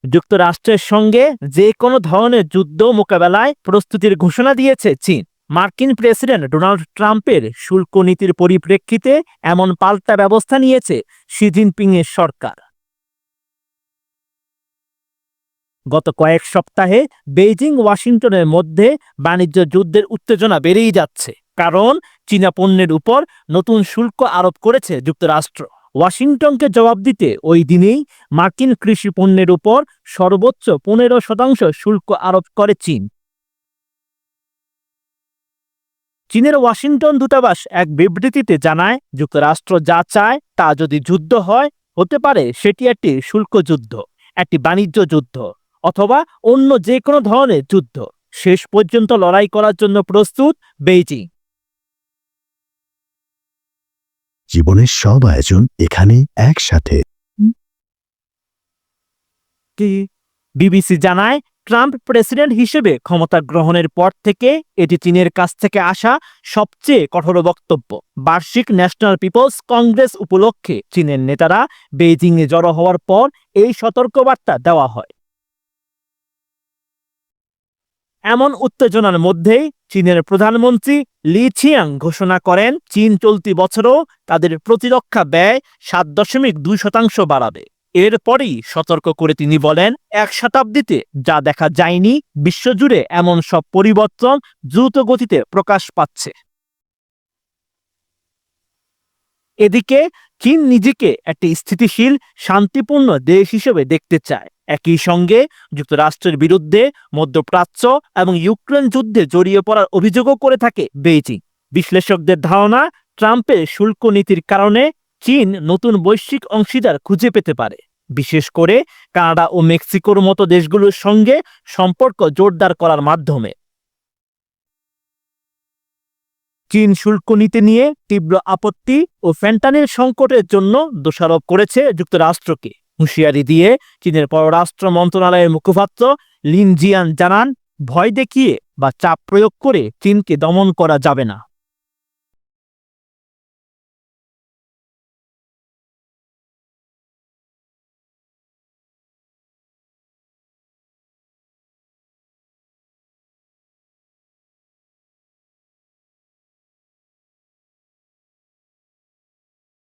যুক্তরাষ্ট্রের সঙ্গে যে কোনো ধরনের যুদ্ধ মোকাবেলায় প্রস্তুতির ঘোষণা দিয়েছে চীন। মার্কিন প্রেসিডেন্ট ডোনাল্ড ট্রাম্পের শুল্ক নীতির পরিপ্রেক্ষিতে এমন পাল্টা ব্যবস্থা নিয়েছে শি জিনপিং এর সরকার। গত কয়েক সপ্তাহে বেইজিং ওয়াশিংটনের মধ্যে বাণিজ্য যুদ্ধের উত্তেজনা বেড়েই যাচ্ছে, কারণ চীনা পণ্যের উপর নতুন শুল্ক আরোপ করেছে যুক্তরাষ্ট্র। ওয়াশিংটনকে জবাব দিতে ওই দিনেই মার্কিন কৃষি পণ্যের উপর সর্বোচ্চ 15% শুল্ক আরোপ করে চীন। চীনের ওয়াশিংটন দূতাবাস এক বিবৃতিতে জানায়, যুক্তরাষ্ট্র যা চায় তা যদি যুদ্ধ হয়, হতে পারে সেটি একটি শুল্ক যুদ্ধ, একটি বাণিজ্য যুদ্ধ, অথবা অন্য যে কোনো ধরনের যুদ্ধ। শেষ পর্যন্ত লড়াই করার জন্য প্রস্তুত বেইজিং। জীবনের সব আয়োজন এখানে একসাথে। বিবিসি জানায়, ট্রাম্প প্রেসিডেন্ট হিসেবে ক্ষমতা গ্রহণের পর থেকে এটি চীনের কাছ থেকে আসা সবচেয়ে কঠোর বক্তব্য। বার্ষিক ন্যাশনাল পিপলস কংগ্রেস উপলক্ষে চীনের নেতারা বেইজিংয়ে জড়ো হওয়ার পর এই সতর্কবার্তা দেওয়া হয়। এমন উত্তেজনার মধ্যেই চীনের প্রধানমন্ত্রী লি ছিয়াং ঘোষণা করেন, চীন চলতি বছরও তাদের প্রতিরক্ষা ব্যয় 7.2% বাড়াবে। এরপরই সতর্ক করে তিনি বলেন, এক শতাব্দীতে যা দেখা যায়নি, বিশ্বজুড়ে এমন সব পরিবর্তন দ্রুত গতিতে প্রকাশ পাচ্ছে। এদিকে চীন নিজেকে একটি স্থিতিশীল, শান্তিপূর্ণ দেশ হিসেবে দেখতে চায়। একই সঙ্গে যুক্তরাষ্ট্রের বিরুদ্ধে মধ্যপ্রাচ্য এবং ইউক্রেন যুদ্ধে জড়িয়ে পড়ার অভিযোগও করে থাকে বেইজিং। বিশ্লেষকদের ধারণা, ট্রাম্পের শুল্ক নীতির কারণে চীন নতুন বৈশ্বিক অংশীদার খুঁজে পেতে পারে, বিশেষ করে কানাডা ও মেক্সিকোর মতো দেশগুলোর সঙ্গে সম্পর্ক জোরদার করার মাধ্যমে। চীন শুল্ক নীতি নিয়ে তীব্র আপত্তি ও ফেন্টানিল সংকটের জন্য দোষারোপ করেছে যুক্তরাষ্ট্রকে। হুঁশিয়ারি দিয়ে চীনের পররাষ্ট্র মন্ত্রণালয়ের মুখপাত্র লিন জিয়ান জানান, ভয় দেখিয়ে বা চাপ প্রয়োগ করে চীনকে দমন করা যাবে না।